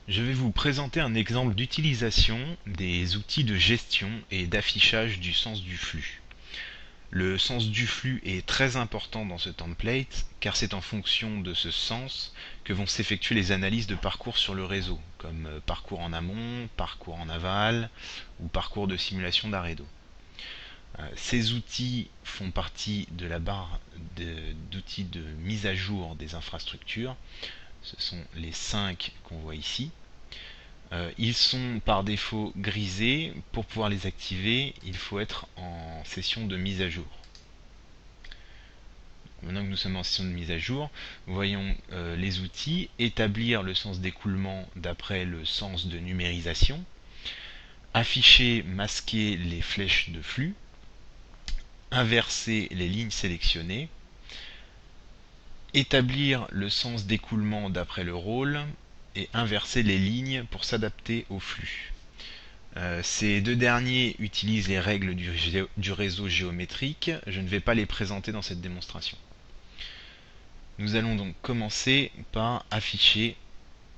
Je vais vous présenter un exemple d'utilisation des outils de gestion et d'affichage du sens du flux. Le sens du flux est très important dans ce template car c'est en fonction de ce sens que vont s'effectuer les analyses de parcours sur le réseau, comme parcours en amont, parcours en aval ou parcours de simulation d'arrêt d'eau. Ces outils font partie de la barre d'outils de mise à jour des infrastructures. Ce sont les 5 qu'on voit ici. Ils sont par défaut grisés. Pour pouvoir les activer, il faut être en session de mise à jour. Maintenant que nous sommes en session de mise à jour, voyons les outils. Établir le sens d'écoulement d'après le sens de numérisation. Afficher, masquer les flèches de flux. Inverser les lignes sélectionnées. Établir le sens d'écoulement d'après le rôle et inverser les lignes pour s'adapter au flux. Ces deux derniers utilisent les règles du réseau géométrique. Je ne vais pas les présenter dans cette démonstration. Nous allons donc commencer par afficher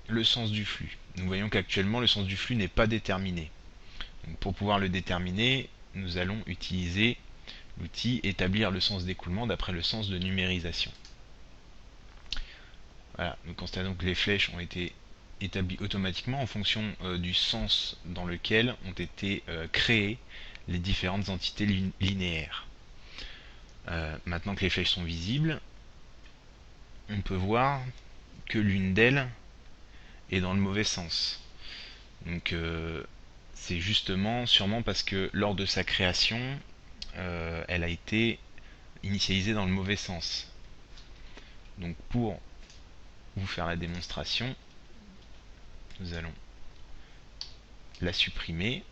le sens du flux. Nous voyons qu'actuellement le sens du flux n'est pas déterminé. Donc pour pouvoir le déterminer, nous allons utiliser l'outil établir le sens d'écoulement d'après le sens de numérisation. Voilà, nous constatons que les flèches ont été établies automatiquement en fonction du sens dans lequel ont été créées les différentes entités linéaires. Maintenant que les flèches sont visibles, on peut voir que l'une d'elles est dans le mauvais sens. Donc c'est justement sûrement parce que lors de sa création, elle a été initialisée dans le mauvais sens. Donc pour vous faire la démonstration, nous allons la supprimer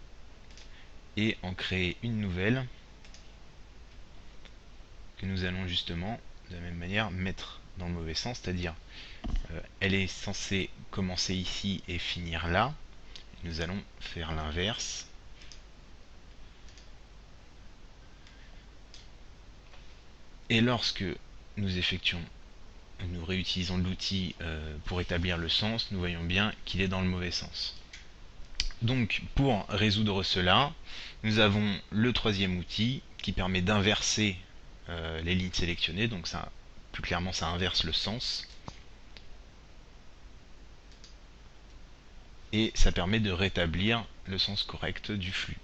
et en créer une nouvelle que nous allons justement de la même manière mettre dans le mauvais sens, c'est-à-dire elle est censée commencer ici et finir là. Nous allons faire l'inverse. Et lorsque nous effectuons, nous réutilisons l'outil pour établir le sens, nous voyons bien qu'il est dans le mauvais sens. Donc pour résoudre cela, nous avons le troisième outil qui permet d'inverser les lignes sélectionnées, donc ça, plus clairement ça inverse le sens. Et ça permet de rétablir le sens correct du flux.